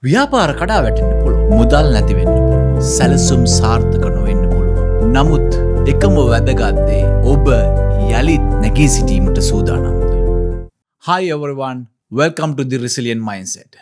ව්‍යාපාර කඩා වැටෙන්න පුළුවන්. මුදල් නැති වෙන්න පුළුවන්. සැලසුම් සාර්ථක නොවෙන්න පුළුවන්. නමුත් එකම වැදගත් දේ ඔබ යලිත් නැගී සිටීමට සූදානම්ද? Hi everyone, welcome to the Resilient Mindset.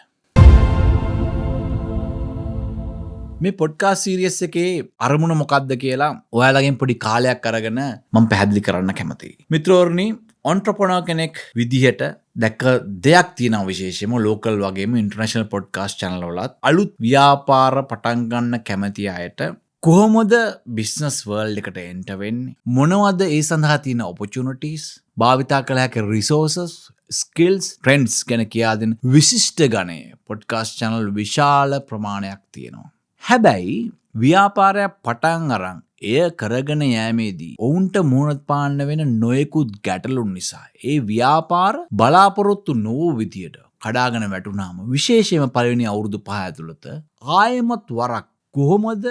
මේ පොඩ්කාස්ට් සීරීස් එකේ අරමුණ මොකක්ද කියලා ඔයාලගෙන් පොඩි කාලයක් අරගෙන මම පැහැදිලි කරන්න කැමතියි. මිත්‍රවරුනි, ඔන්ට්‍රප්‍රනර් කෙනෙක් විදිහට දැක්ක දෙයක් තියෙනවා, විශේෂයෙන්ම ලෝකල් වගේම ඉන්ටර්නැෂනල් පොඩ්කාස්ට් channel වලත් අලුත් ව්‍යාපාර පටන් ගන්න කැමති අයට කොහොමද බිස්නස් වර්ල්ඩ් එකට එන්ටර් වෙන්නේ, මොනවද ඒ සඳහා තියෙන opportunities, භාවිතා කළ හැකි resources, skills, trends ගැන කියා දෙන විශිෂ්ට ගණයේ පොඩ්කාස්ට් channel විශාල ප්‍රමාණයක් තියෙනවා. හැබැයි ව්‍යාපාරයක් පටන් අරන් එය කරගෙන යෑමේදී ඔවුන්ට මුහුණ පාන්න වෙන නොයෙකුත් ගැටලුන් නිසා ඒ ව්‍යාපාර බලාපොරොත්තු නොවූ විදියට කඩාගෙන වැටුනාම, විශේෂයෙන්ම පළවෙනි අවුරුදු 5 ඇතුළත ආයෙමත් වරක් කොහොමද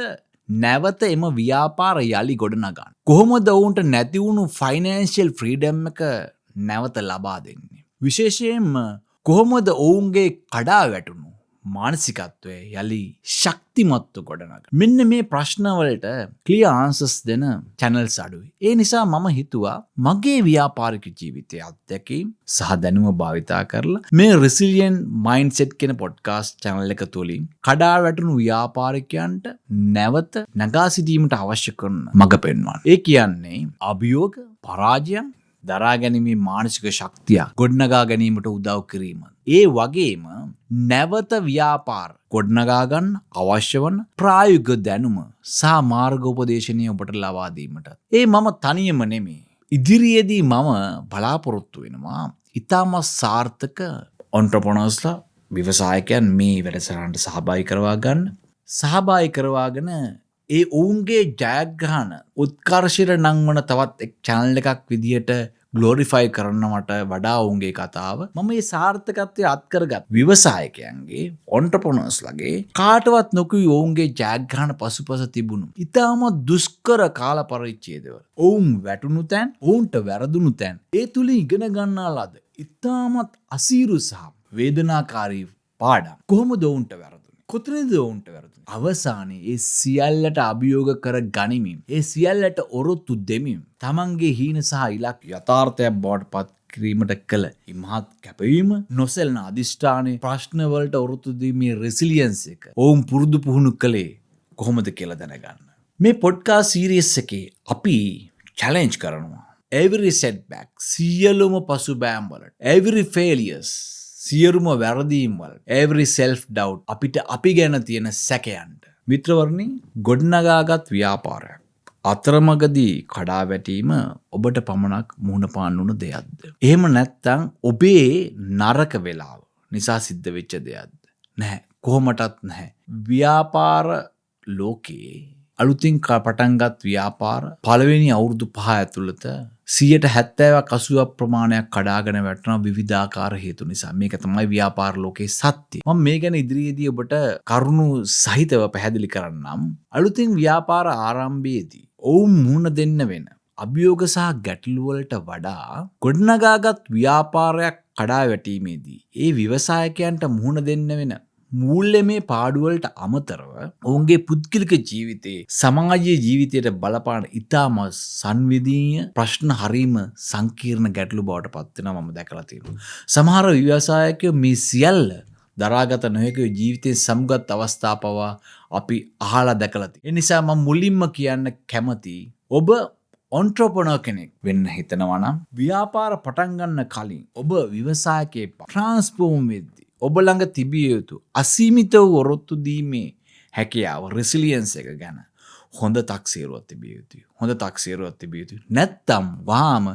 නැවත එම ව්‍යාපාර යලි ගොඩනගන්නේ, කොහොමද ඔවුන්ට නැති වුණු ෆයිනෑන්ෂියල් ෆ්‍රීඩම් එක නැවත ලබා දෙන්නේ, විශේෂයෙන්ම කොහොමද ඔවුන්ගේ කඩා වැටුණු මානසිකත්වය යලි ශක්තිමත්ව ගොඩනගන. මෙන්න මේ ප්‍රශ්නවලට ක්ලියර් ආන්සර්ස් දෙන channels අඩුයි. ඒ නිසා මම හිතුවා මගේ ව්‍යාපාරික ජීවිතයේ අත්දැකීම් සහ දැනුම භාවිතා කරලා මේ Resilient Mindset කියන podcast channel එක තුලින් කඩා වැටුණු ව්‍යාපාරිකයන්ට නැවත නගා සිටීමට අවශ්‍ය කරන මඟ පෙන්වන්න. ඒ කියන්නේ අභියෝග, පරාජයන් දරා ගැනීමේ මානසික ශක්තිය ගොඩනගා ගැනීමට උදව් කිරීම. ඒ වගේම නැවත ව්‍යාපාර ගොඩනගා ගන්න අවශ්‍ය වන ප්‍රායෝගික දැනුම සහ මාර්ගෝපදේශනය ඔබට ලබා දීමට. ඒ මම තනියම නෙමෙයි. ඉදිරියේදී මම බලාපොරොත්තු වෙනවා ඉතාමත් සාර්ථක ඔන්ට්‍රප්‍රනර්ස්ලා, ව්‍යවසායකයන් මේ වැඩසටහනට සහභාගී කරවාගෙන ඒ ඔවුන්ගේ ජයග්‍රහණ උත්කර්ෂයට නංවන තවත් එක් channel එකක් විදිහට ග්ලෝරිෆයි කරනවට වඩා ඔවුන්ගේ කතාව මම මේ සාර්ථකත්වය අත්කරගත් ව්‍යවසායකයන්ගේ, ඔන්ට්‍රප්‍රනර්ස්ලාගේ කාටවත් නොකියු ඔවුන්ගේ ජයග්‍රහණ පසුපස තිබුණු ඉතාමත් දුෂ්කර කාල පරිච්ඡේදවල ඔවුන් වැටුණු තැන්, ඔවුන්ට වැරදුණු තැන්, ඒ තුලින් ඉගෙන ගන්නා ලද ඉතාමත් අසීරු සහ වේදනාකාරී පාඩම් කොහොමද ඔවුන්ට වැරදුනේ, කොතනද ඔවුන්ට වැරදුනේ, අවසානයේ ඒ සියල්ලට අභියෝග කර ගනිමින්, ඒ සියල්ලට ඔරොත්තු දෙමින් තමන්ගේ හීන සහ ඉලක්ක යථාර්ථයක් බවට පත් කිරීමට කළ ඉමහත් කැපවීම, නොසැලෙන අධිෂ්ඨානය, ප්‍රශ්නවලට ඔරොත්තු දීමේ රෙසිලියන්ස් එක ඔවුන් පුරුදු පුහුණු කළේ කොහොමද කියලා දැනගන්න. මේ පොඩ්කාස්ට් සීරීස් එකේ අපි චැලෙන්ජ් කරනවා every setback, සියලුම පසුබෑම් වලට, every failures, සියලුම වැරදීම් වල, every self doubt, අපිට අපි ගැන තියෙන සැකයන්ට. මිත්‍රවරුනි, ගොඩනගාගත් ව්‍යාපාරයක් අතරමඟදී කඩා වැටීම ඔබට පමණක් මුහුණ පාන්න උන දෙයක්ද? එහෙම නැත්නම් ඔබේ නරක වෙලාව නිසා සිද්ධ වෙච්ච දෙයක්ද? නැහැ, කොහොමටත් නැහැ. ව්‍යාපාර ලෝකයේ අලුතින් පටන්ගත් ව්‍යාපාර පළවෙනි අවුරුදු 5 ඇතුළත 70%ක් 80ක් ප්‍රමාණයක් කඩාගෙන වැටෙනවා විවිධාකාර හේතු නිසා. මේක තමයි ව්‍යාපාර ලෝකයේ සත්‍යය. මම මේ ගැන ඉදිරියේදී ඔබට කරුණු සහිතව පැහැදිලි කරන්නම්. අලුතින් ව්‍යාපාර ආරම්භයේදී ඔවුන් මුහුණ දෙන්න වෙන අභියෝග සහ ගැටලු වලට වඩා ගොඩනගාගත් ව්‍යාපාරයක් කඩා වැටීමේදී ඒ ව්‍යවසායකයන්ට මුහුණ දෙන්න වෙන මූල්‍යමය පාඩුවලට අමතරව ඔවුන්ගේ පුද්ගලික ජීවිතයේ, සමාජීය ජීවිතයට බලපාන ඉතාම සංවේදීය ප්‍රශ්න හරීම සංකීර්ණ ගැටලු බවට පත් වෙනවා මම දැකලා තියෙනවා. සමහර ව්‍යවසායකයෝ මේ සියල්ල දරාගත නොහැකි ජීවිතයේ සමුගත් අවස්ථා පවා අපි අහලා දැකලා තියෙනවා. ඒ නිසා මම මුලින්ම කියන්න කැමතියි, ඔබ ඔන්ට්‍රප්‍රනර් කෙනෙක් වෙන්න හිතනවා නම් ව්‍යාපාර පටන් ගන්න කලින් ඔබ ව්‍යවසායකයෙක් ට්‍රාන්ස්ෆෝම් වෙද්දී ඔබ ළඟ තිබිය යුතු අසීමිත වූ ඔරොත්තු දීමේ හැකියාව, රෙසිලියන්ස් එක ගැන හොඳ තක්සේරුවක් තිබිය යුතුයි. නැත්තම් වහාම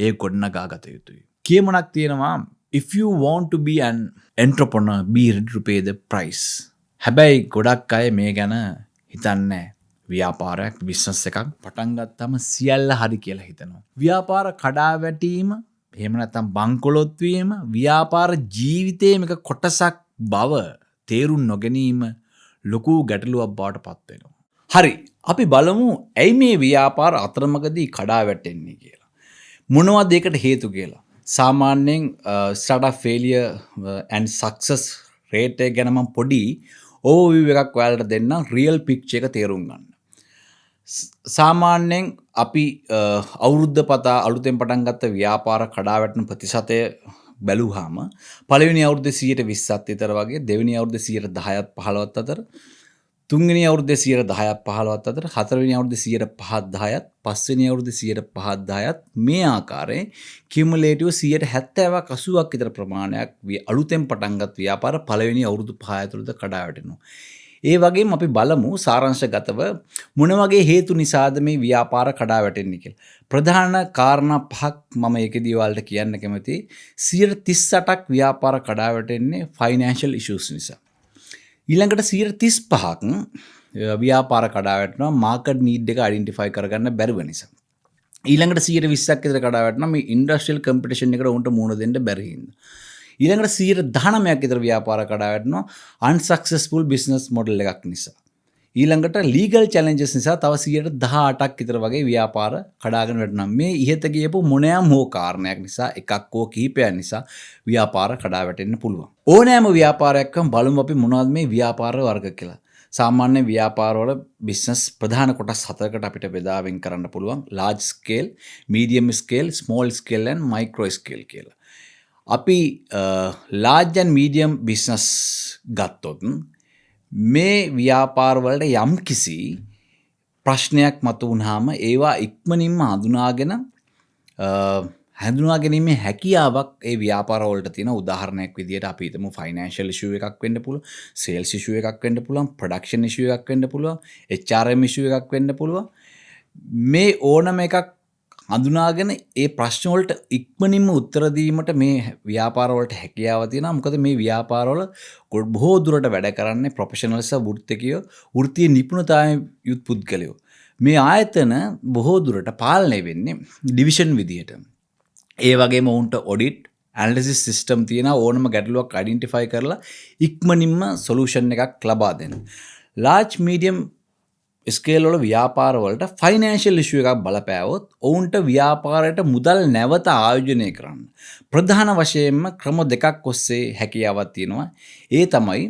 ඒ ගොඩනගා ගත යුතුයි. කියමනක් තියෙනවා, if you want to be an entrepreneur, be ready to pay the price. හැබැයි ගොඩක් අය මේ ගැන හිතන්නේ ව්‍යාපාරයක්, බිස්නස් එකක් පටන් ගත්තම සියල්ල හරි කියලා හිතනවා. ව්‍යාපාර කඩා වැටීම, එහෙම නැත්නම් බංකොලොත් වීම ව්‍යාපාර ජීවිතයේම එක කොටසක් බව තේරුම් නොගැනීම ලොකු ගැටලුවක් බවට පත් වෙනවා. හරි, අපි බලමු ඇයි මේ ව්‍යාපාර අතරමඟදී කඩා වැටෙන්නේ කියලා. මොනවද ඒකට හේතු කියලා. සාමාන්‍යයෙන් startup failure and success rate එක ගැන මම පොඩි ඕවර්විව් එකක් ඔයාලට දෙන්නම් රියල් පික්චර් එක තේරුම් ගන්න. සාමාන්‍යයෙන් අපි අවුරුද්ද පතා අලුතෙන් පටන් ගත්ත ව්‍යාපාර කඩා වැටෙන ප්‍රතිශතය බැලුවාම පළවෙනි අවුරුද්දේ 20%ක් විතර වගේ, දෙවෙනි අවුරුද්දේ 10%ක් 15ක් අතර, තුන්වෙනි අවුරුද්දේ 10%ක් 15ක් අතර, හතරවෙනි අවුරුද්දේ 5%ක් 10ක්, පස්වෙනි අවුරුද්දේ 5%ක් 10ක් මේ ආකාරයෙන් කියුමුලේටිව් 70%ක් 80ක් විතර ප්‍රමාණයක් අලුතෙන් පටන්ගත් ව්‍යාපාර පළවෙනි අවුරුදු 5 ඇතුළත කඩා වැටෙනවා. ඒ වගේම අපි බලමු සාරාංශගතව මොන වගේ හේතු නිසාද මේ ව්‍යාපාර කඩා වැටෙන්නේ කියලා. ප්‍රධාන කාරණා පහක් මම ඒකදී ඔයාලට කියන්න කැමතියි. 38ක් ව්‍යාපාර කඩා වැටෙන්නේ ෆයිනෑන්ෂල් ඉෂුස් නිසා. ඊළඟට 35ක් ව්‍යාපාර කඩා වැටෙනවා මාකට් නීඩ් එක අයිඩෙන්ටිෆයි කරගන්න බැරුව නිසා. ඊළඟට 20%ක් විතර කඩා වැටෙනවා මේ ඉන්ඩස්ට්‍රියල් කම්පිටිෂන් එකට උන්ට මුහුණ දෙන්න බැරි හින්දා. ඊළඟට 19%ක් විතර ව්‍යාපාර කඩා වැටෙනවා අන්සක්සස්ෆුල් බිස්නස් මොඩල් එකක් නිසා. ඊළඟට ලීගල් චැලෙන්ජස් නිසා තව 18ක් විතර වගේ ව්‍යාපාර කඩාගෙන වැටෙනවා. මේ ඉහත කියපු මොනෑම හෝ කාරණයක් නිසා එකක් හෝ කිහිපයක් නිසා ව්‍යාපාර කඩා වැටෙන්න පුළුවන්. ඕනෑම ව්‍යාපාරයක්ම බලමු අපි මොනවද මේ ව්‍යාපාර වර්ග කියලා. සාමාන්‍ය ව්‍යාපාරවල බිස්නස් ප්‍රධාන කොටස් 4කට අපිට බෙදා වෙන් කරන්න පුළුවන්. large scale, medium scale, small scale and micro scale කියලා. අපි large and medium business ගත්තොත් මේ ව්‍යාපාරවලට යම් කිසි ප්‍රශ්නයක් මතුවුනහම ඒවා ඉක්මනින්ම හඳුනා ගැනීමේ හැකියාවක් ඒ ව්‍යාපාරවලට තියෙන. උදාහරණයක් විදිහට අපි හිතමු ෆයිනෑන්ෂල් ඉෂුව එකක් වෙන්න පුළුවන්, සේල්ස් ඉෂුව එකක් වෙන්න පුළුවන්, ප්‍රොඩක්ෂන් ඉෂුව එකක් වෙන්න පුළුවන්, HRM ඉෂුව එකක් වෙන්න පුළුවන්. මේ ඕනම එකක් හඳුනාගෙන ඒ ප්‍රශ්න වලට ඉක්මනින්ම උත්තර දීමට මේ ව්‍යාපාරවලට හැකියාව තියෙනවා. මොකද මේ ව්‍යාපාරවල බොහෝ දුරට වැඩ කරන්නේ ප්‍රොෆෙෂනල්ස් වෘත්තිකයෝ, වෘත්තීය නිපුණතාවයෙන් යුත් පුද්ගලයෝ. මේ ආයතන බොහෝ දුරට පාලනය වෙන්නේ ඩිවිෂන් විදියට. ඒ වගේම උන්ට ඔඩිට් ඇනලිසිස් සිස්ටම් තියෙනවා. ඕනම ගැටලුවක් අයිඩෙන්ටිෆයි කරලා ඉක්මනින්ම සොලියුෂන් එකක් ලබා දෙන්න. ලාර්ජ් මීඩියම් ස්කේල් වල ව්‍යාපාර වලට ෆයිනෑන්ෂල් ඉෂුව එකක් බලපෑවොත් ඔවුන්ට ව්‍යාපාරයට මුදල් නැවත ආයෝජනය කරන්න ප්‍රධාන වශයෙන්ම ක්‍රම දෙකක් ඔස්සේ හැකියාවක් තියෙනවා. ඒ තමයි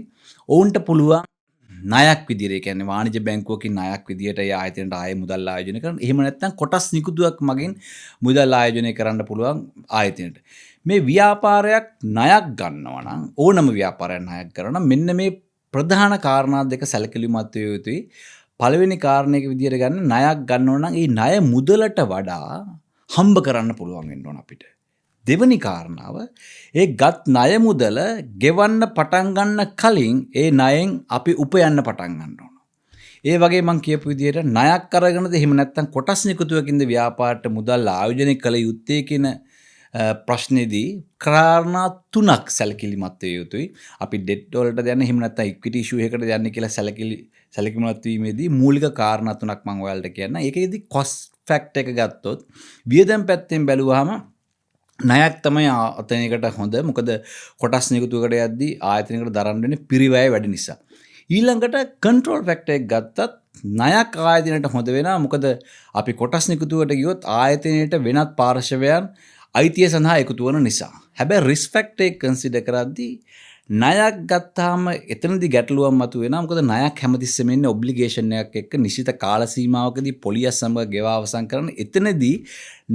ඔවුන්ට පුළුවන් ණයක් විදියට, ඒ කියන්නේ වාණිජ බැංකුවකින් ණයක් විදියට ඒ ආයතනයට ආයෙ මුදල් ආයෝජනය කරන්න. එහෙම නැත්නම් කොටස් නිකුතුවක් මගින් මුදල් ආයෝජනය කරන්න පුළුවන් ආයතනයට. මේ ව්‍යාපාරයක් ණයක් ගන්නවා නම්, ඕනම ව්‍යාපාරයක් ණයක් කරනවා නම් මෙන්න මේ ප්‍රධාන කාරණා දෙක සැලකිලිමත් විය යුතුයි. පළවෙනි කාරණයක විදියට ගන්න ණයක් ගන්නවා නම් ඒ ණය මුදලට වඩා හම්බ කරන්න පුළුවන් වෙන්න ඕන අපිට. දෙවෙනි කාරණාව ඒ ගත් ණය මුදල ගෙවන්න පටන් ගන්න කලින් ඒ ණයෙන් අපි උපයන්න පටන් ගන්න ඕන. ඒ වගේ මම කියපු විදියට ණයක් අරගෙනද එහෙම නැත්නම් කොටස් නිකුතුවකින්ද ව්‍යාපාරයට මුදල් ආයෝජනය කළ යුත්තේ කියන ප්‍රශ්නේදී කාරණා තුනක් සැලකිලිමත් විය යුතුයි. අපි ඩෙට් වලට යන්නේ එහෙම නැත්නම් ඉක්විටි ඉෂුව එකකට යන්නේ කියලා සැලකිලිමත් වීමේදී මූලික කාරණා තුනක් මම ඔයාලට කියන්නම්. ඒකෙදි කොස්ට් ෆැක්ටර් එක ගත්තොත් වියදම් පැත්තෙන් බැලුවාම ණයක් තමයි අතනයකට හොඳ. මොකද කොටස් නිකුතුවකට යද්දී ආයතනයකට දරන්න වෙන්නේ පිරිවැය වැඩි නිසා. ඊළඟට කන්ට්‍රෝල් ෆැක්ටර් එක ගත්තත් ණයක් ආයතනයට හොඳ වෙනවා. මොකද අපි කොටස් නිකුතුවකට ගියොත් ආයතනයට වෙනත් පාර්ශවයන් අයිතිය සඳහා එකතු වන නිසා. හැබැයි රිස්ක් ෆැක්ටර් එක කන්සිඩර් කරද්දී ණයක් ගත්තාම එතනදී ගැටලුවක් මතුවෙනවා. මොකද ණයක් හැමතිස්සෙම ඉන්නේ ඔබ්ලිගේෂන් එකක් එක්ක නිශ්චිත කාල සීමාවකදී පොලිය සමග ගෙවා අවසන් කරන. එතනදී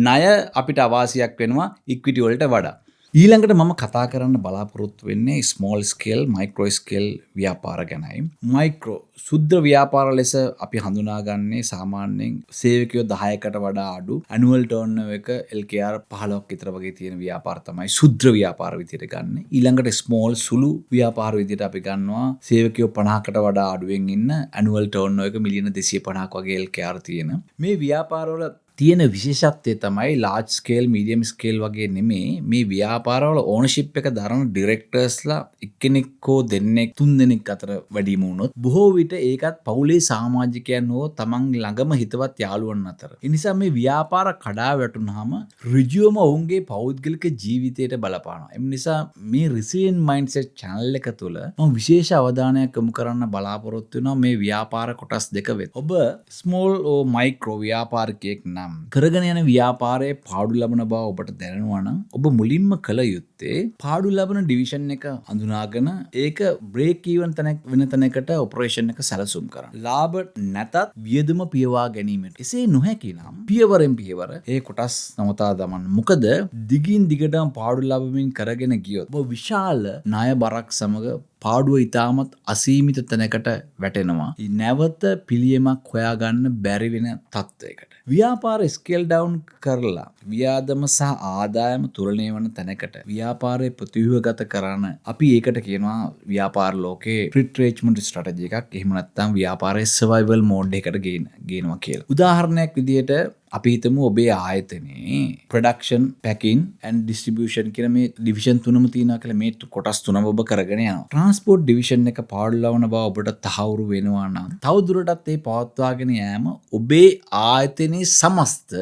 ණය අපිට අවාසියක් වෙනවා ඉක්විටි වලට වඩා. ඊළඟට මම කතා කරන්න බලාපොරොත්තු වෙන්නේ ස්මෝල් ස්කේල්, මයික්‍රෝ ස්කේල් ව්‍යාපාර ගැනයි. මයික්‍රෝ සුද්ධ ව්‍යාපාර ලෙස අපි හඳුනාගන්නේ සාමාන්‍යයෙන් සේවකයෝ 10කට වඩා අඩු ඇනුවල් ටර්න්ಓවර් එක LKR 15ක් විතර වගේ තියෙන ව්‍යාපාර තමයි සුද්ධ ව්‍යාපාර විදියට ගන්න. ඊළඟට ස්මෝල් සුළු ව්‍යාපාර විදියට අපි ගන්නවා සේවකයෝ 50කට වඩා අඩුවෙන් ඉන්න ඇනුවල් ටර්න්ಓවර් එක මිලියන 250ක් වගේ LKR තියෙන. මේ ව්‍යාපාරවල තියෙන විශේෂත්වය තමයි ලාර්ජ් ස්කේල්, මීඩියම් ස්කේල් වගේ නෙමේ. මේ ව්‍යාපාරවල ඕනර්ෂිප් එක දරන ඩිරෙක්ටර්ස්ලා එක්කෙනෙක් හෝ දෙන්නෙක්, තුන් දෙනෙක් අතර වැඩිම වුණොත් බොහෝ විට ඒකත් පවුලේ සමාජිකයන් හෝ තමන් ළඟම හිතවත් යාළුවන් අතර. ඒ නිසා මේ ව්‍යාපාර කඩා වැටුනහම ඍජුවම ඔවුන්ගේ පෞද්ගලික ජීවිතයට බලපානවා. ඒ නිසා මේ රිසිලියන්ට් මයින්ඩ්සෙට් channel එක තුළ මම විශේෂ අවධානයක් යොමු කරන්න බලාපොරොත්තු වෙනවා මේ ව්‍යාපාර කොටස් දෙක වෙත. ඔබ ස්මෝල් ඕ මයික්‍රෝ ව්‍යාපාරිකයෙක් නම් නම් කරගෙන යන ව්‍යාපාරයේ පාඩු ලබන බව ඔබට දැනෙනවා නම් ඔබ මුලින්ම කළ යුත්තේ පාඩු ලබන ඩිවිෂන් එක අඳුනාගෙන ඒක බ්‍රේක් ඊවන් තැනක් වෙන තැනකට ඔපරේෂන් එක සැලසුම් කරන්න. ලාභ නැතත් වියදම පියවා ගැනීමට. එසේ නොහැකි නම් පියවරෙන් පියවර ඒ කොටස් නවතා දමන්න. මොකද දිගින් දිගටම පාඩු ලබමින් කරගෙන ගියොත් ඔබ විශාල ණය බරක් සමග පාඩුව ඉතාමත් අසීමිත තැනකට වැටෙනවා. නැවත පිළියමක් හොයාගන්න බැරි වෙන තත්ත්වයකට. ව්‍යාපාර ස්කේල් ඩවුන් කරලා ව්‍යාදම සහ ආදායම තුලනය වන තැනකට ව්‍යාපාරය ප්‍රතිව්‍යුහගත කරන අපි ඒකට කියනවා ව්‍යාපාර ලෝකේ රිට්‍රේච්මන්ට් ස්ට්‍රැටජි එකක්. එහෙම නැත්නම් ව්‍යාපාරයේ සර්වයිවල් මෝඩ් එකකට ගේනවා කියලා. උදාහරණයක් විදිහට අපි හිතමු ඔබේ ආයතනයේ ප්‍රොඩක්ෂන්, පැකින් ඇන්ඩ් ඩිස්ට්‍රිබියුෂන් කියන මේ ඩිවිෂන් තුනම තියෙනවා කියලා මේ කොටස් තුනම ඔබ කරගෙන යනවා. ට්‍රාන්ස්පෝර්ට් ඩිවිෂන් එක පාඩු ලවන බව ඔබට තහවුරු වෙනවා නම් තවදුරටත් ඒ පවත්වාගෙන යෑම ඔබේ ආයතනයේ සමස්ත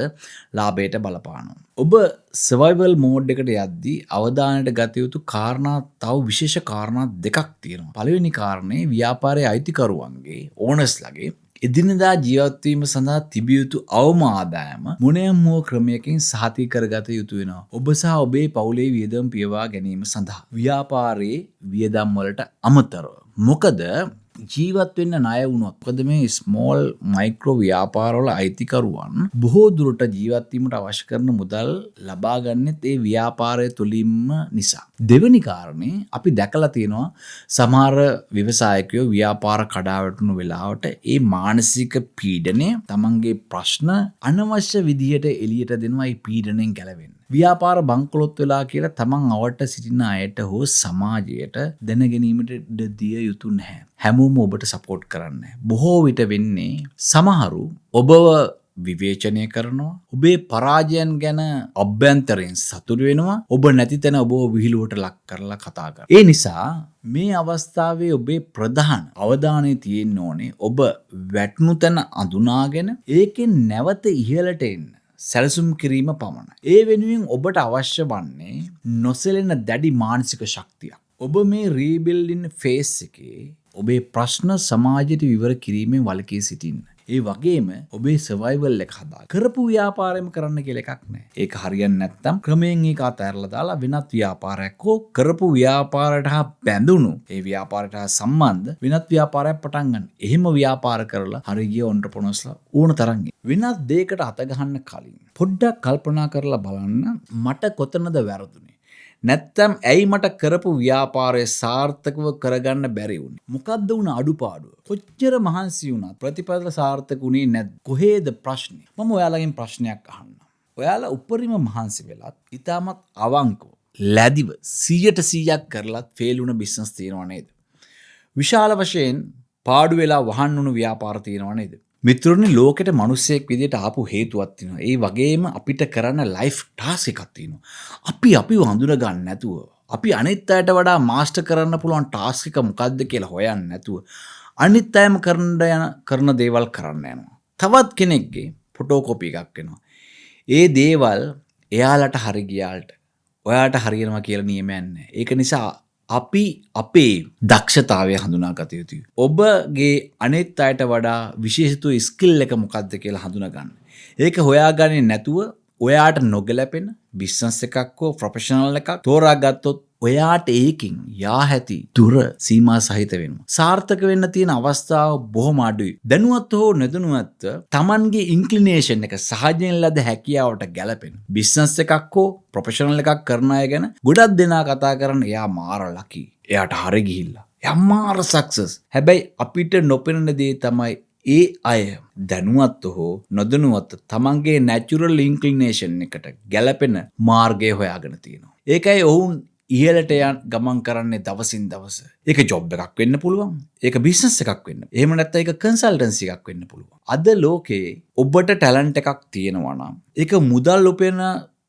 ලාභයට බලපානවා. ඔබ සර්වයිවල් මෝඩ් එකට යද්දී අවධානයට ගත යුතු කාරණා තව විශේෂ කාරණා දෙකක් තියෙනවා. පළවෙනි කාරණේ ව්‍යාපාරයේ අයිතිකරුවන්ගේ ඕනර්ස්ලාගේ එදිනෙදා ජීවත්වීම සඳහා තිබිය යුතු අවම ආදායම මොනෑම හෝ ක්‍රමයකින් සහතික කරගත යුතු වෙනවා. ඔබ සහ ඔබේ පවුලේ වියදම් පියවා ගැනීම සඳහා. ව්‍යාපාරයේ වියදම් වලට අමතරව. මොකද ජීවත් වෙන්න ණය වුණොත් මොකද මේ ස්මෝල් මයික්‍රෝ ව්‍යාපාරවල අයිතිකරුවන් බොහෝ දුරට ජීවත් වීමට අවශ්‍ය කරන මුදල් ලබා ගන්නෙත් ඒ ව්‍යාපාරය තුලින්ම නිසා. දෙවෙනි කාරණේ අපි දැකලා තියෙනවා සමහර ව්‍යවසායකයෝ ව්‍යාපාර කඩාවැටුණු වෙලාවට ඒ මානසික පීඩනය තමන්ගේ ප්‍රශ්න අනවශ්‍ය විදිහට එළියට දෙනවා. ඒ පීඩණයෙන් ගැලවෙන්න. ව්‍යාපාර බංකොලොත් වෙලා කියලා තමන් අවට සිටින අයට හෝ සමාජයට දැනගැනීමට ඉඩ දිය යුතු නැහැ. හැමෝම ඔබට සපෝට් කරන්නේ. බොහෝ විට වෙන්නේ සමහරු ඔබව විවේචනය කරනවා. ඔබේ පරාජයන් ගැන අභ්‍යන්තරයෙන් සතුටු වෙනවා. ඔබ නැති තැන ඔබව විහිළුවට ලක් කරලා කතා කරනවා. ඒ නිසා මේ අවස්ථාවේ ඔබේ ප්‍රධාන අවධානය තියෙන්න ඕනේ ඔබ වැටුණු තැන අඳුනාගෙන ඒකෙන් නැවත ඉහළට එන්න සැලසුම් කිරීම පමණයි. ඒ වෙනුවෙන් ඔබට අවශ්‍ය වන්නේ නොසැලෙන දැඩි මානසික ශක්තියක්. ඔබ මේ රීබිල්ඩින් ෆේස් එකේ ඔබේ ප්‍රශ්න සමාජයට විවර කිරීමෙන් වළකී සිටින්න. ඒ වගේම ඔබේ සර්වයිවල් එක හදා කරපු ව්‍යාපාරයම කරන්න කියලා එකක් නැහැ. ඒක හරියන්නේ නැත්නම් ක්‍රමයෙන් ඒක අතහැරලා දාලා වෙනත් ව්‍යාපාරයක් හෝ කරපු ව්‍යාපාරයට හා බැඳුණු ඒ ව්‍යාපාරයට හා සම්බන්ධ වෙනත් ව්‍යාපාරයක් පටන් ගන්න. එහෙම ව්‍යාපාර කරලා හරි ගිය ඔන්ටර්ප්‍රනර්ස්ලා ඕන තරම් වෙනත් දෙයකට අත ගහන්න කලින් පොඩ්ඩක් කල්පනා කරලා බලන්න මට කොතනද වැරදුනේ? නැත්තම් ඇයි මට කරපු ව්‍යාපාරය සාර්ථකව කරගන්න බැරි වුණේ? මොකද්ද වුණ අඩුපාඩුව? කොච්චර මහන්සි වුණත් ප්‍රතිපල සාර්ථක වුණේ නැද්ද? කොහේද ප්‍රශ්නේ? මම ඔයාලගෙන් ප්‍රශ්නයක් අහන්නම්. ඔයාලා උපරිම මහන්සි වෙලත් ඉතාමත් අවංකව ලැබිව 100% කරලත් ෆේල් වුණ බිස්නස් තියෙනව නේද? විශාල වශයෙන් පාඩු වෙලා වහන්න උණු ව්‍යාපාර තියෙනව නේද? මිත්‍රෝනි ලෝකෙට මිනිස්සෙක් විදියට ආපු හේතුවක් තියෙනවා. ඒ වගේම අපිට කරන්න ලයිෆ් ටාස්ක් එකක් තියෙනවා. අපිව හඳුන ගන්න නැතුව, අපි අනිත් අයට වඩා මාස්ටර් කරන්න පුළුවන් ටාස්ක් එක මොකද්ද කියලා හොයන්න නැතුව, අනිත් අයම කරන දේවල් කරන්න යනවා. තවත් කෙනෙක්ගේ ෆොටෝකෝපි එකක් වෙනවා. ඒ දේවල් එයාලට හරි ගියාලට ඔයාට හරියනවා කියලා නියමයක් නැහැ. ඒක නිසා අපි අපේ දක්ෂතාවය හඳුනාගත යුතුයි. ඔබගේ අනිත් අයට වඩා විශේෂිත ස්කිල් එක මොකක්ද කියලා හඳුනගන්න. ඒක හොයාගන්නේ නැතුව ඔයාට නොගැලපෙන බිස්නස් එකක් හෝ ප්‍රොෆෙෂනල් එකක් තෝරාගත්තොත් ඔයාට ඒකින් යා හැති දුර සීමා සහිත වෙනවා. සාර්ථක වෙන්න තියෙන අවස්ථාව බොහොම අඩුයි. දැනුවත් හෝ නැදනුවත් Tamanගේ ඉන්ක්ලිනේෂන් එක සහජයෙන් ලද හැකියාවට ගැලපෙන බිස්නස් එකක් හෝ ප්‍රොෆෙෂනල් එකක් කරන අය ගැන ගොඩක් දෙනා කතා කරන එයා මාර ලකි. එයාට හරි ගිහිල්ලා. එයා මාර සක්සස්. හැබැයි අපිට නොපෙනෙන දේ තමයි ඒ අය දැනුවත් හෝ නොදැනුවත් තමන්ගේ නැචුරල් ඉන්ක්ලිනේෂන් එකට ගැලපෙන මාර්ගය හොයාගෙන තියෙනවා. ඒකයි ඔවුන් ඉහළට යන ගමන් කරන්නේ දවසින් දවස. ඒක ජොබ් එකක් වෙන්න පුළුවන්. ඒක බිස්නස් එකක් වෙන්න. එහෙම නැත්නම් ඒක කන්සල්ටන්සි එකක් වෙන්න පුළුවන්. අද ලෝකේ ඔබට ටැලන්ට් එකක් තියෙනවා නම් ඒක මුදල් උපයන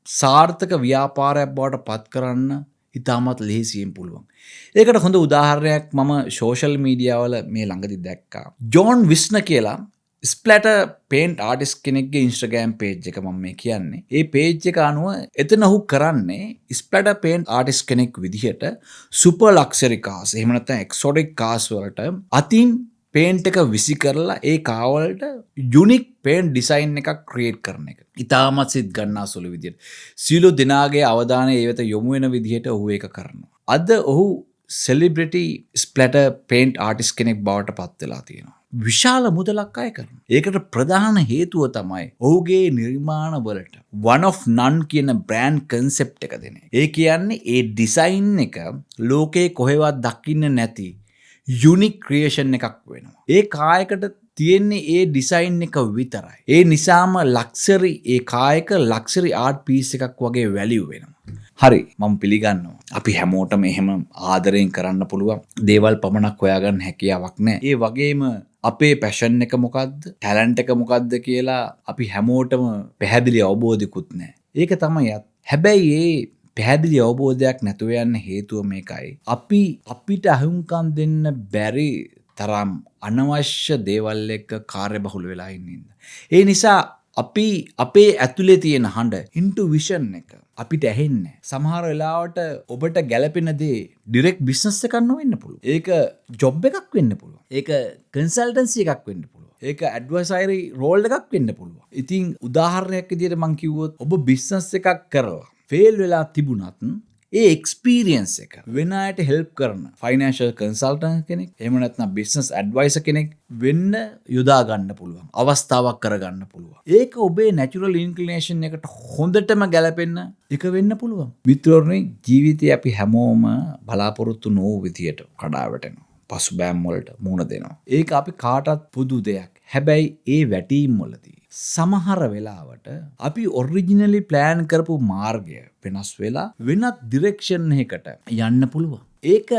සාර්ථක ව්‍යාපාරයක් බවට පත් කරන්න ඉතාමත් ලේසියෙන් පුළුවන්. ඒකට හොඳ උදාහරණයක් මම සෝෂල් මීඩියා වල මේ ළඟදි දැක්කා. ජෝන් විස්න කියලා ස්ප්ලැටර් පේන්ට් ආටිස්ට් කෙනෙක්ගේ ඉන්ස්ටාග්‍රෑම් පේජ් එක මම මේ කියන්නේ. ඒ පේජ් එක අනුව එතන ඔහු කරන්නේ ස්ප්ලැටර් පේන්ට් ආටිස්ට් කෙනෙක් විදිහට සුපර් ලක්සරි කාස් එහෙම නැත්නම් එක්සොටික් කාස් වලට අතින් පේන්ට් එක විසි කරලා ඒ කාවලට යුනික් පේන්ට් ඩිසයින් එකක් ක්‍රියේට් කරන එක. ඉතාමත් සිත් ගන්නා සුළු විදියට. සියලු දෙනාගේ අවධානය ඒ වෙත යොමු වෙන විදිහට ඔහු ඒක කරනවා. අද ඔහු සෙලිබ්‍රිටි ස්ප්ලැටර් පේන්ට් ආටිස්ට් කෙනෙක් බවට පත් වෙලා තියෙනවා. විශාල මුදලක් අය කරනවා. ඒකට ප්‍රධාන හේතුව තමයි ඔහුගේ නිර්මාණ වලට one of none කියන බ්‍රෑන්ඩ් කන්සෙප්ට් එක දෙන එක. ඒ කියන්නේ ඒ ඩිසයින් එක ලෝකේ කොහෙවත් දකින්න නැති යුනික් ක්‍රියේෂන් එකක් වෙනවා. ඒ කායකට තියෙන්නේ ඒ ඩිසයින් එක විතරයි. ඒ නිසාම ලක්සරි ඒ කායක ලක්සරි ආර්ට් පීස් එකක් වගේ වැලියු වෙනවා. හරි මම පිළිගන්නවා. අපි හැමෝටම එහෙම ආදරයෙන් කරන්න පුළුවන් දේවල් පමණක් හොයාගන්න හැකියාවක් නැහැ. ඒ වගේම අපේ පැෂන් එක මොකද්ද? ටැලන්ට් එක මොකද්ද කියලා අපි හැමෝටම පැහැදිලි අවබෝධයකුත් නැහැ. ඒක තමයි. හැබැයි ඒ පැහැදිලි අවබෝධයක් නැතුව යන්න හේතුව මේකයි. අපිට අහුම්කම් දෙන්න බැරි තරම් අනවශ්‍ය දේවල් එක්ක කාර්යබහුල වෙලා ඉන්න. ඒ නිසා අපි අපේ ඇතුලේ තියෙන හඬ ඉන්ටුවිෂන් එක අපිට ඇහෙන්නේ. සමහර වෙලාවට ඔබට ගැළපෙන දේ ඩිරෙක්ට් බිස්නස් එකක් නොවෙන්න පුළුවන්. ඒක ජොබ් එකක් වෙන්න පුළුවන්. ඒක කන්සල්ටන්සි එකක් වෙන්න පුළුවන්. ඒක ඇඩ්වයිසරි රෝල් එකක් වෙන්න පුළුවන්. ඉතින් උදාහරණයක් විදිහට මම කිව්වොත් ඔබ බිස්නස් එකක් කරලා ෆේල් වෙලා තිබුණත් ඒ එක්ස්පීරියන්ස් එක වෙන අයට හෙල්ප් කරන ෆයිනෑන්ෂල් කන්සල්ටන්ට් කෙනෙක් එහෙම නැත්නම් බිස්නස් ඇඩ්වයිසර් කෙනෙක් වෙන්න යොදා ගන්න පුළුවන්. අවස්ථාවක් කරගන්න පුළුවන්. ඒක ඔබේ නැචරල් ඉන්ක්ලිනේෂන් එකට හොඳටම ගැලපෙන්න එක වෙන්න පුළුවන්. මිත්‍රවරුනි ජීවිතේ අපි හැමෝම බලාපොරොත්තු නොවු විදියට කඩා වැටෙනවා. පසුබෑම් වලට මුහුණ දෙනවා. ඒක අපි කාටත් පොදු දෙයක්. හැබැයි ඒ වැටීම් වලදී සමහර වෙලාවට අපි ඔරිජිනලි ප්ලෑන් කරපු මාර්ගය වෙනස් වෙලා වෙනත් ඩිරෙක්ෂන් එකකට යන්න පුළුවන්. ඒක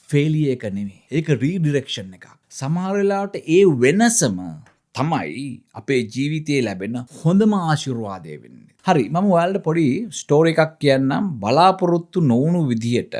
ෆේලිය එක නෙමෙයි. ඒක රීඩිරෙක්ෂන් එකක්. සමහර වෙලාවට ඒ වෙනසම තමයි අපේ ජීවිතයේ ලැබෙන හොඳම ආශිර්වාදය වෙන්නේ. හරි මම ඔයාලට පොඩි ස්ටෝරි එකක් කියන්නම්. බලාපොරොත්තු නොවුණු විදිහට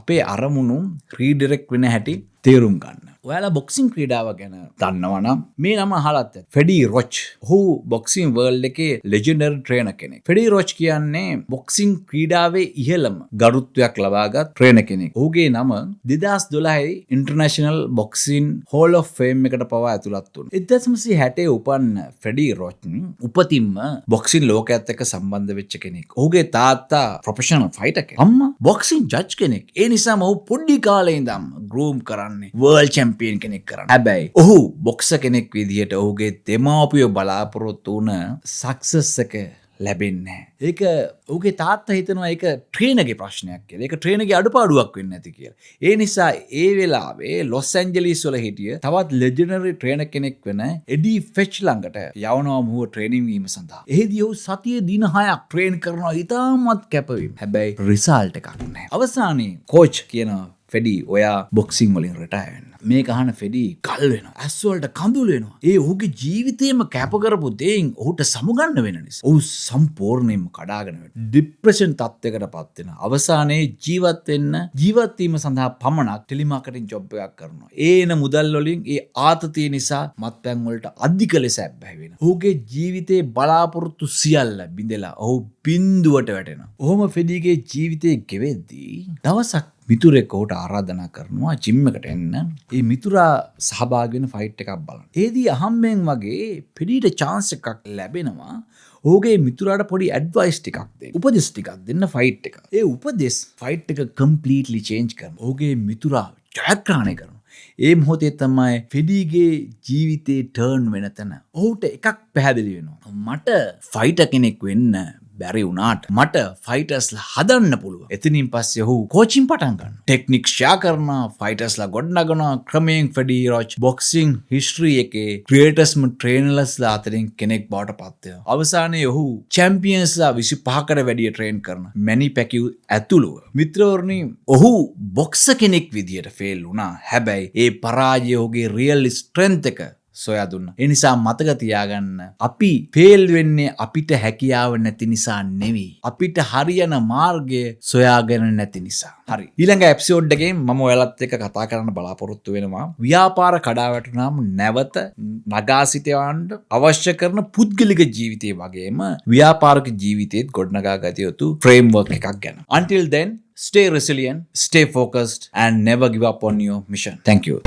අපේ අරමුණු රීඩිරෙක්ට් වෙන හැටි තේරුම් ගන්න. ඔයාලා බොක්සිං ක්‍රීඩාව ගැන දන්නවනම් මේ නම අහලත් ඇති. ෆෙඩී රොච්. ඔහු බොක්සිං වර්ල්ඩ් එකේ ලෙජෙන්ඩරි ට්‍රේනර් කෙනෙක්. ෆෙඩී රොච් කියන්නේ බොක්සිං ක්‍රීඩාවේ ඉහළම ගරුත්වයක් ලබාගත් ට්‍රේනර් කෙනෙක්. ඔහුගේ නම 2012 international boxing hall of fame එකට පවා ඇතුළත් වුණා. 1960 උපන් ෆෙඩී රොච් උපතින්ම බොක්සිං ලෝකයේත් එක්ක සම්බන්ධ වෙච්ච කෙනෙක්. ඔහුගේ තාත්තා ප්‍රොෆෙෂනල් ෆයිටර් කෙනෙක්. අම්මා බොක්සිං ජජ් කෙනෙක්. ඒ නිසාම ඔහු පොඩි කාලේ ඉඳන් ගෲම් කරන්නේ වර්ල්ඩ් චැම්පියන් කෙනෙක් කරන්න. හැබැයි ඔහු බොක්ස කෙනෙක් විදිහට ඔහුගේ දෙමාපියෝ බලාපොරොත්තු වුණ සක්සස් එක ලැබෙන්නේ නැහැ. ඒක ඔහුගේ තාත්තා හිතනවා ඒක ට්‍රේනර්ගේ ප්‍රශ්නයක් කියලා. ඒක ට්‍රේනර්ගේ අඩුපාඩුවක් වෙන්නේ නැති කියලා. ඒ නිසා ඒ වෙලාවේ ලොස් ඇන්ජලිස් වල හිටිය තවත් ලෙජෙන්ඩරි ට්‍රේනර් කෙනෙක් වෙන එඩි ෆෙච් ළඟට යවනවා මුව ට්‍රේනින් වීම සඳහා. එහිදී ඔහු සතියේ දින 6ක් ට්‍රේන් කරනවා. ඉතාමත් කැපවීම. හැබැයි රිසල්ට් එකක් නැහැ. අවසානයේ කෝච් කියනවා ෆෙඩී ඔයා බොක්සිං වලින් රිටයර් වෙන්න. මේක අහන ෆෙඩී කල් වෙනවා. ඇස් වලට කඳුළු වෙනවා. ඒ ඔහුගේ ජීවිතේම කැප කරපු දෙයින් ඔහුට සමුගන්න වෙන නිසා ඔහු සම්පූර්ණයෙන්ම කඩාගෙන වැටෙනවා. ડિප්‍රෙෂන් තත්යකටපත් වෙනවා. අවසානයේ ජීවත් වීම සඳහා පමණක් ටෙලිමාකටිං ජොබ් එකක් කරනවා. ඒන මුදල් වලින් ඒ ආතතිය නිසා මත්පැන් වලට අධික ලෙස ඇබ්බැහි වෙනවා. ඔහුගේ ජීවිතේ බලාපොරොත්තු සියල්ල බිඳලා ඔහු බිඳුවට වැටෙනවා. ඔහොම ෆෙඩීගේ ජීවිතේ ගෙවෙද්දී දවසක් මිතුරෙක් ඔහුට ආරාධනා කරනවා ජිම් එකට එන්න. ඒ මිතුරා සහභාගී වෙන ෆයිට් එකක් බලන්න. ඒදී අහම්බෙන් වගේ ෆෙඩීට chance එකක් ලැබෙනවා. ඔහුගේ මිතුරාට පොඩි ඇඩ්වයිස් ටිකක් දෙන්න. උපදෙස් ටිකක් දෙන්න ෆයිට් එක. ඒ උපදෙස් ෆයිට් එක කම්ප්ලීට්ලි චේන්ජ් කරනවා. ඔහුගේ මිතුරා ජයග්‍රහණය කරනවා. ඒ මොහොතේ තමයි ෆෙඩීගේ ජීවිතේ ටර්න් වෙන තැන. ඔහුට එකක් පැහැදිලි වෙනවා. මට ෆයිටර් කෙනෙක් වෙන්න බැරි වුණාට මට ෆයිටර්ස්ලා හදන්න පුළුවන්. එතනින් පස්සේ ඔහු කෝචින් පටන් ගන්නවා. ටෙක්නික් ෂෙයා කරනවා, ෆයිටර්ස්ලා ගොඩනගනවා. ක්‍රමයෙන් ෆෙඩී රොච් බොක්සිං හිස්ටරි එකේ ග්‍රේටස්ට්ම ට්‍රේනර්ස්ලා අතරින් කෙනෙක් බවට පත් වෙනවා. අවසානයේ ඔහු චැම්පියන්ස්ලා 25කට වැඩිය ට්‍රේන් කරනවා. මැනි පැකියු ඇතුළුව. මිත්‍රවරුනි, ඔහු බොක්ස කෙනෙක් විදියට ෆේල් වුණා. හැබැයි ඒ පරාජය ඔහුගේ රියල් ස්ට්‍රෙන්ත් එක සොයා දුන්නා. ඒ නිසා මතක තියාගන්න අපි ෆේල් වෙන්නේ අපිට හැකියාව නැති නිසා නෙවෙයි. අපිට හරියන මාර්ගය සොයාගෙන නැති නිසා. හරි. ඊළඟ එපිසෝඩ් එකේ මම ඔයාලත් එක්ක කතා කරන්න බලාපොරොත්තු වෙනවා. ව්‍යාපාර කඩා වැටුනම නැවත නගා සිටවන්න අවශ්‍ය කරන පුද්ගලික ජීවිතය වගේම ව්‍යාපාරික ජීවිතයේත් ගොඩනගා ගත යුතු ෆ්‍රේම්වර්ක් එකක් ගැන. Until then, stay resilient, stay focused and never give up on your mission. Thank you.